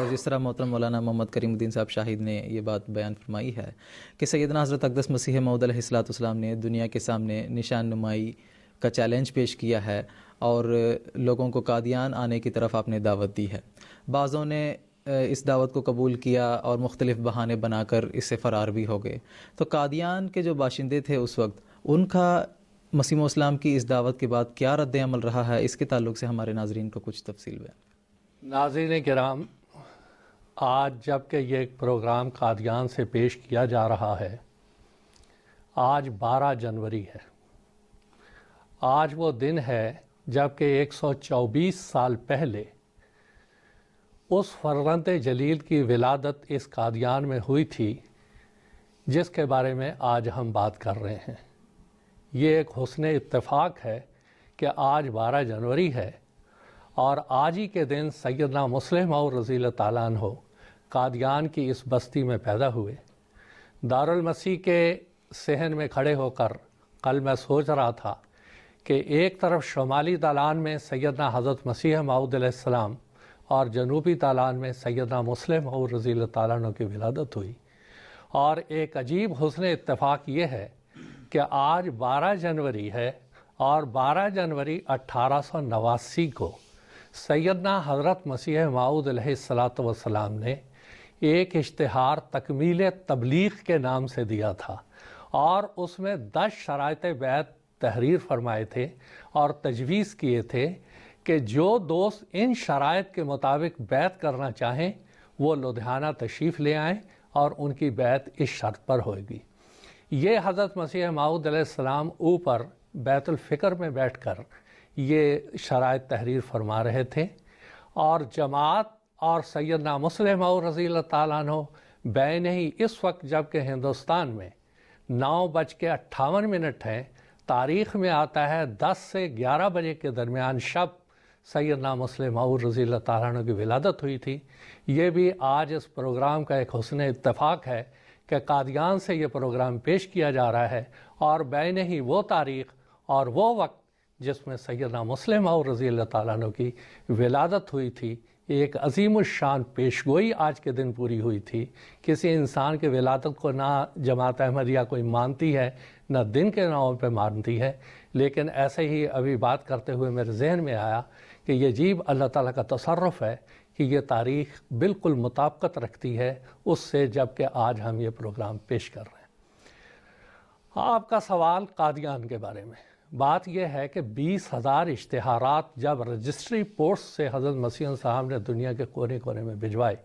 اور جس طرح محترم مولانا محمد کریم الدین صاحب شاہد نے یہ بات بیان فرمائی ہے کہ سیدنا حضرت اقدس مسیح موعود علیہ الصلوۃ والسلام نے دنیا کے سامنے نشان نمائی کا چیلنج پیش کیا ہے اور لوگوں کو قادیان آنے کی طرف آپ نے دعوت دی ہے. بعضوں نے اس دعوت کو قبول کیا اور مختلف بہانے بنا کر اس سے فرار بھی ہو گئے. تو قادیان کے جو باشندے تھے اس وقت، ان کا مسیح اسلام کی اس دعوت کے بعد کیا رد عمل رہا ہے، اس کے تعلق سے ہمارے ناظرین کو کچھ تفصیل بیان. ناظرین کرام، آج جب کہ یہ پروگرام قادیان سے پیش کیا جا رہا ہے، آج 12 جنوری ہے. آج وہ دن ہے جب کہ 124 سال پہلے اس فرزند جلیل کی ولادت اس قادیان میں ہوئی تھی جس کے بارے میں آج ہم بات کر رہے ہیں. یہ ایک حسن اتفاق ہے کہ آج 12 جنوری ہے اور آج ہی کے دن سیدنا مسلم موعود رضی اللہ تعالیٰ عنہ قادیان کی اس بستی میں پیدا ہوئے. دارالمسیح کے صحن میں کھڑے ہو کر کل میں سوچ رہا تھا کہ ایک طرف شمالی دالان میں سیدنا حضرت مسیح موعود علیہ السلام اور جنوبی دالان میں سیدنا مسلم موعود رضی اللہ تعالیٰ عنہ کی ولادت ہوئی، اور ایک عجیب حسن اتفاق یہ ہے کہ آج 12 جنوری ہے اور 12 جنوری 1889 کو سیدنا حضرت مسیح موعود علیہ السلام نے ایک اشتہار تکمیل تبلیغ کے نام سے دیا تھا، اور اس میں 10 شرائط بیعت تحریر فرمائے تھے اور تجویز کیے تھے کہ جو دوست ان شرائط کے مطابق بیعت کرنا چاہیں وہ لدھیانہ تشریف لے آئیں اور ان کی بیعت اس شرط پر ہوگی. یہ حضرت مسیح موعود علیہ السلام اوپر بیت الفکر میں بیٹھ کر یہ شرائط تحریر فرما رہے تھے، اور جماعت اور سیدنا مسلم موعود رضی اللہ تعالیٰ عنہ بین ہی اس وقت جب کہ ہندوستان میں 9:58 ہیں، تاریخ میں آتا ہے 10 سے 11 بجے کے درمیان شب سیدنا مسلم موعود رضی اللہ تعالیٰ عنہ کی ولادت ہوئی تھی. یہ بھی آج اس پروگرام کا ایک حسن اتفاق ہے کہ قادیان سے یہ پروگرام پیش کیا جا رہا ہے، اور بین ہی وہ تاریخ اور وہ وقت جس میں سیدنا مسلم موعود رضی اللہ تعالیٰ عنہ کی ولادت ہوئی تھی. ایک عظیم الشان پیشگوئی آج کے دن پوری ہوئی تھی. کسی انسان کے ولادت کو نہ جماعت احمدیہ کوئی مانتی ہے، نہ دن کے نام پہ مانتی ہے، لیکن ایسے ہی ابھی بات کرتے ہوئے میرے ذہن میں آیا کہ یہ عجیب اللہ تعالیٰ کا تصرف ہے کہ یہ تاریخ بالکل مطابقت رکھتی ہے اس سے جب کہ آج ہم یہ پروگرام پیش کر رہے ہیں. آپ کا سوال قادیان کے بارے میں، بات یہ ہے کہ 20,000 اشتہارات جب رجسٹری پوسٹ سے حضرت مسیح صاحب نے دنیا کے کونے کونے میں بھجوائے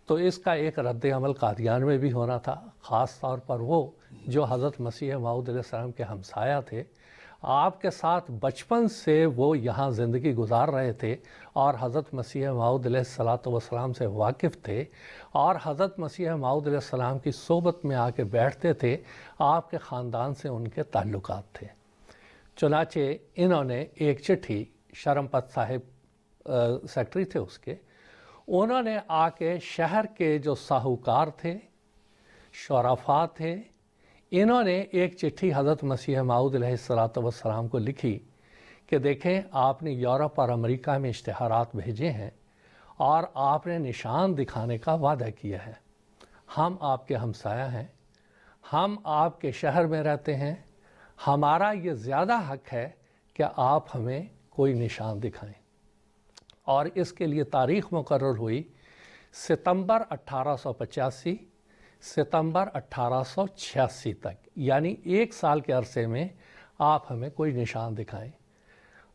تو اس کا ایک رد عمل قادیان میں بھی ہونا تھا، خاص طور پر وہ جو حضرت مسیح موعود علیہ السلام کے ہمسایہ تھے، آپ کے ساتھ بچپن سے وہ یہاں زندگی گزار رہے تھے اور حضرت مسیح موعود علیہ السلام سے واقف تھے، اور حضرت مسیح موعود علیہ السلام کی صحبت میں آ کے بیٹھتے تھے. آپ کے خاندان سے ان کے تعلقات تھے. چنانچہ انہوں نے ایک چٹھی، شرمپت صاحب سیکٹری تھے اس کے، انہوں نے آ کے شہر کے جو ساہوکار تھے، شرفاء تھے، انہوں نے ایک چٹھی حضرت مسیح موعود علیہ السلام کو لکھی کہ دیکھیں آپ نے یورپ اور امریکہ میں اشتہارات بھیجے ہیں اور آپ نے نشان دکھانے کا وعدہ کیا ہے. ہم آپ کے ہمسایہ ہیں، ہم آپ کے شہر میں رہتے ہیں، ہمارا یہ زیادہ حق ہے کہ آپ ہمیں کوئی نشان دکھائیں. اور اس کے لیے تاریخ مقرر ہوئی ستمبر 1885 ستمبر 1886 تک، یعنی 1 سال کے عرصے میں آپ ہمیں کوئی نشان دکھائیں.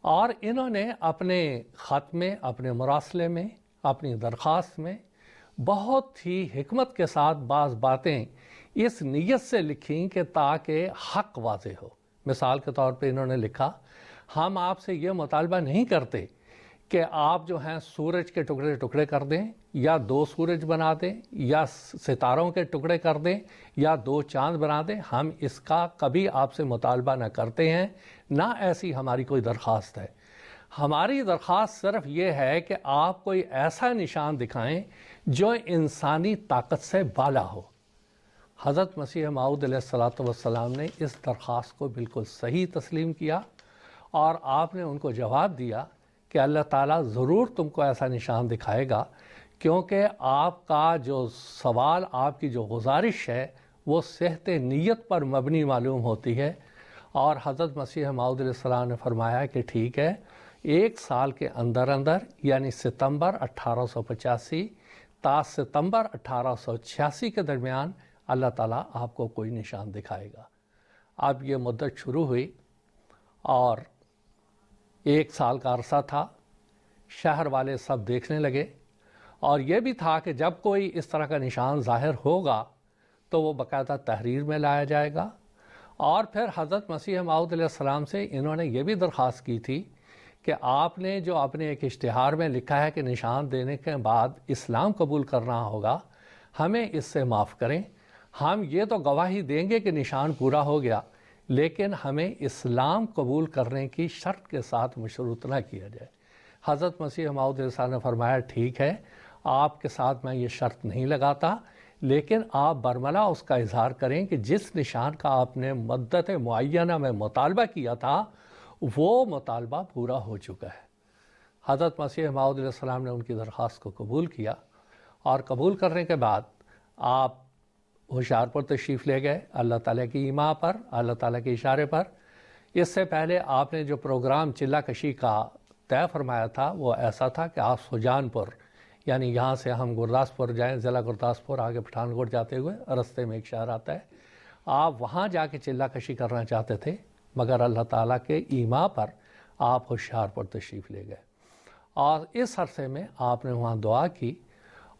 اور انہوں نے اپنے خط میں، اپنے مراسلے میں، اپنی درخواست میں بہت ہی حکمت کے ساتھ بعض باتیں اس نیت سے لکھیں کہ تاکہ حق واضح ہو. مثال کے طور پہ انہوں نے لکھا، ہم آپ سے یہ مطالبہ نہیں کرتے کہ آپ جو ہیں سورج کے ٹکڑے ٹکڑے کر دیں، یا 2 سورج بنا دیں، یا ستاروں کے ٹکڑے کر دیں، یا 2 چاند بنا دیں. ہم اس کا کبھی آپ سے مطالبہ نہ کرتے ہیں، نہ ایسی ہماری کوئی درخواست ہے. ہماری درخواست صرف یہ ہے کہ آپ کوئی ایسا نشان دکھائیں جو انسانی طاقت سے بالا ہو. حضرت مسیح موعود علیہ السلام نے اس درخواست کو بالکل صحیح تسلیم کیا، اور آپ نے ان کو جواب دیا کہ اللہ تعالیٰ ضرور تم کو ایسا نشان دکھائے گا کیونکہ آپ کا جو سوال، آپ کی جو گزارش ہے وہ صحت نیت پر مبنی معلوم ہوتی ہے، اور حضرت مسیح موعود علیہ السلام نے فرمایا کہ ٹھیک ہے، 1 سال کے اندر اندر، یعنی ستمبر 1885 تا ستمبر 1886 کے درمیان اللہ تعالیٰ آپ کو کوئی نشان دکھائے گا۔ اب یہ مدت شروع ہوئی اور 1 سال کا عرصہ تھا، شہر والے سب دیکھنے لگے، اور یہ بھی تھا کہ جب کوئی اس طرح کا نشان ظاہر ہوگا تو وہ باقاعدہ تحریر میں لایا جائے گا۔ اور پھر حضرت مسیح موعود علیہ السلام سے انہوں نے یہ بھی درخواست کی تھی کہ آپ نے جو اپنے ایک اشتہار میں لکھا ہے کہ نشان دینے کے بعد اسلام قبول کرنا ہوگا، ہمیں اس سے معاف کریں، ہم یہ تو گواہی دیں گے کہ نشان پورا ہو گیا، لیکن ہمیں اسلام قبول کرنے کی شرط کے ساتھ مشروط نہ کیا جائے۔ حضرت مسیح موعود علیہ السلام نے فرمایا ٹھیک ہے، آپ کے ساتھ میں یہ شرط نہیں لگاتا، لیکن آپ برملا اس کا اظہار کریں کہ جس نشان کا آپ نے مدت معینہ میں مطالبہ کیا تھا وہ مطالبہ پورا ہو چکا ہے۔ حضرت مسیح موعود علیہ السلام نے ان کی درخواست کو قبول کیا، اور قبول کرنے کے بعد آپ ہوشیارپور تشریف لے گئے اللہ تعالیٰ کی ایما پر، اللہ تعالیٰ کے اشارے پر۔ اس سے پہلے آپ نے جو پروگرام چلہ کشی کا طے فرمایا تھا وہ ایسا تھا کہ آپ سجان پور، یعنی یہاں سے ہم گرداسپور جائیں، ضلع گرداسپور آگے پٹھان کوٹ جاتے ہوئے رستے میں ایک شہر آتا ہے، آپ وہاں جا کے چلہ کشی کرنا چاہتے تھے، مگر اللہ تعالیٰ کے ایما پر آپ ہوشیارپور تشریف لے گئے، اور اس عرصے میں آپ نے وہاں دعا کی،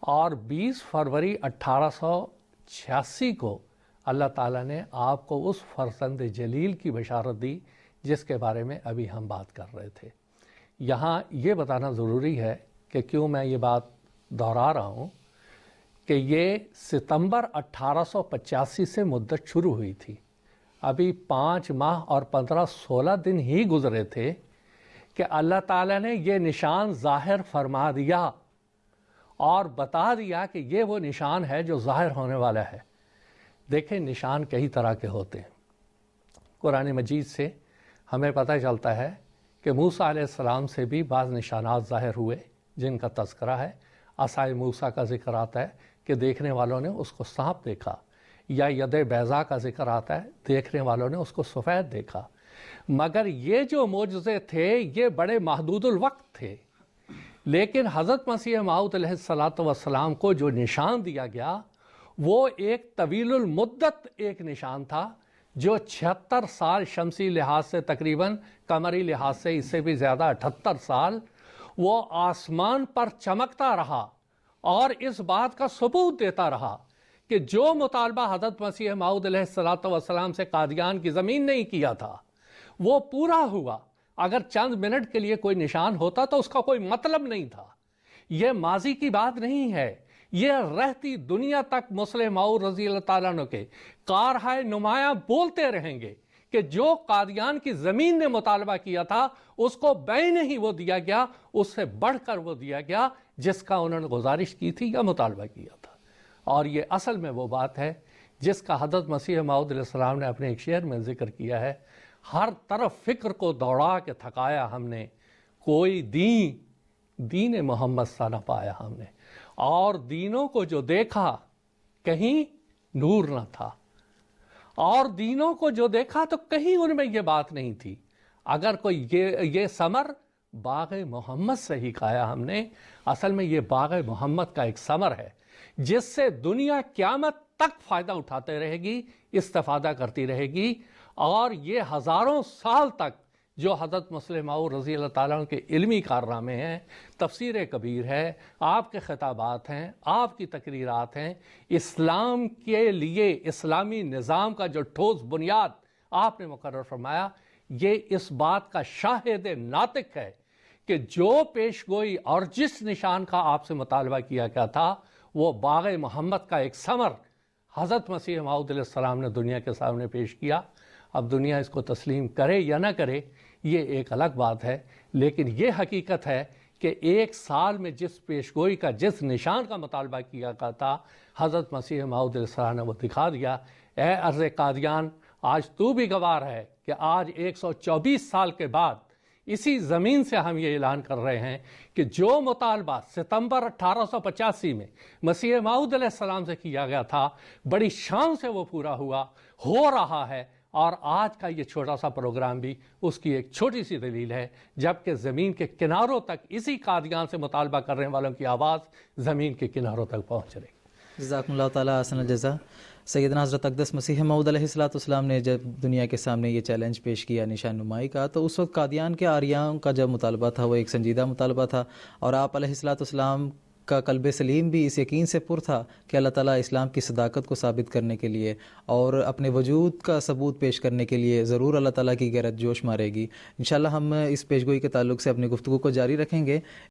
اور 20 فروری 1886 کو اللہ تعالیٰ نے آپ کو اس فرزند جلیل کی بشارت دی جس کے بارے میں ابھی ہم بات کر رہے تھے۔ یہاں یہ بتانا ضروری ہے کہ کیوں میں یہ بات دہرا رہا ہوں کہ یہ ستمبر 1885 سے مدت شروع ہوئی تھی، ابھی 5 ماہ اور 15-16 دن ہی گزرے تھے کہ اللہ تعالیٰ نے یہ نشان ظاہر فرما دیا اور بتا دیا کہ یہ وہ نشان ہے جو ظاہر ہونے والا ہے۔ دیکھیں، نشان کئی طرح کے ہوتے ہیں۔ قرآن مجید سے ہمیں پتہ چلتا ہے کہ موسیٰ علیہ السلام سے بھی بعض نشانات ظاہر ہوئے جن کا تذکرہ ہے۔ عصائے موسیٰ کا ذکر آتا ہے کہ دیکھنے والوں نے اس کو سانپ دیکھا، یا ید بیضا کا ذکر آتا ہے، دیکھنے والوں نے اس کو سفید دیکھا۔ مگر یہ جو معجزے تھے یہ بڑے محدود الوقت تھے، لیکن حضرت مسیح موعود علیہ السلام کو جو نشان دیا گیا وہ ایک طویل المدت ایک نشان تھا جو 76 سال شمسی لحاظ سے، تقریباً قمری لحاظ سے اس سے بھی زیادہ 78 سال وہ آسمان پر چمکتا رہا، اور اس بات کا ثبوت دیتا رہا کہ جو مطالبہ حضرت مسیح موعود علیہ السلام سے قادیان کی زمین نہیں کیا تھا وہ پورا ہوا۔ اگر چند منٹ کے لیے کوئی نشان ہوتا تو اس کا کوئی مطلب نہیں تھا، یہ ماضی کی بات نہیں ہے، یہ رہتی دنیا تک مسلم موعود رضی اللہ تعالیٰ عنہ کے کارہائے نمایاں بولتے رہیں گے کہ جو قادیان کی زمین نے مطالبہ کیا تھا اس کو بین ہی وہ دیا گیا، اس سے بڑھ کر وہ دیا گیا جس کا انہوں نے گزارش کی تھی یا مطالبہ کیا تھا۔ اور یہ اصل میں وہ بات ہے جس کا حضرت مسیح موعود علیہ السلام نے اپنے ایک شعر میں ذکر کیا ہے، ہر طرف فکر کو دوڑا کے تھکایا ہم نے، کوئی دین محمد سا نہ پایا ہم نے، اور دینوں کو جو دیکھا کہیں نور نہ تھا، اور دینوں کو جو دیکھا تو کہیں ان میں یہ بات نہیں تھی۔ اگر کوئی یہ ثمر باغ محمد سے ہی کھایا ہم نے، اصل میں یہ باغ محمد کا ایک ثمر ہے جس سے دنیا قیامت تک فائدہ اٹھاتے رہے گی، استفادہ کرتی رہے گی، اور یہ ہزاروں سال تک جو حضرت مسلم موعود رضی اللہ تعالیٰ عنہ کے علمی کارنامے ہیں، تفسیر کبیر ہے، آپ کے خطابات ہیں، آپ کی تقریرات ہیں، اسلام کے لیے اسلامی نظام کا جو ٹھوس بنیاد آپ نے مقرر فرمایا، یہ اس بات کا شاہد ناطق ہے کہ جو پیش گوئی اور جس نشان کا آپ سے مطالبہ کیا گیا تھا وہ باغ محمد کا ایک ثمر حضرت مسیح موعود علیہ السلام نے دنیا کے سامنے پیش کیا۔ اب دنیا اس کو تسلیم کرے یا نہ کرے یہ ایک الگ بات ہے، لیکن یہ حقیقت ہے کہ 1 سال میں جس پیشگوئی کا، جس نشان کا مطالبہ کیا گیا تھا، حضرت مسیح موعود علیہ السلام نے وہ دکھا دیا۔ اے ارض قادیان، آج تو بھی گوار ہے کہ آج 124 سال کے بعد اسی زمین سے ہم یہ اعلان کر رہے ہیں کہ جو مطالبہ ستمبر 1885 میں مسیح موعود علیہ السلام سے کیا گیا تھا، بڑی شان سے وہ پورا ہوا، ہو رہا ہے، اور آج کا یہ چھوٹا سا پروگرام بھی اس کی ایک چھوٹی سی دلیل ہے، جبکہ زمین کے کناروں تک اسی قادیان سے مطالبہ کرنے والوں کی آواز زمین کے کناروں تک پہنچ رہی۔ جزاکم اللہ تعالیٰ احسن الجزا۔ سیدنا حضرت اقدس مسیح موعود علیہ السلام نے جب دنیا کے سامنے یہ چیلنج پیش کیا نشان نمائی کا، تو اس وقت قادیان کے آریاؤں کا جب مطالبہ تھا وہ ایک سنجیدہ مطالبہ تھا، اور آپ علیہ السلام کا قلب سلیم بھی اس یقین سے پر تھا کہ اللہ تعالیٰ اسلام کی صداقت کو ثابت کرنے کے لیے اور اپنے وجود کا ثبوت پیش کرنے کے لیے ضرور اللہ تعالیٰ کی غیرت جوش مارے گی۔ انشاءاللہ ہم اس پیشگوئی کے تعلق سے اپنی گفتگو کو جاری رکھیں گے۔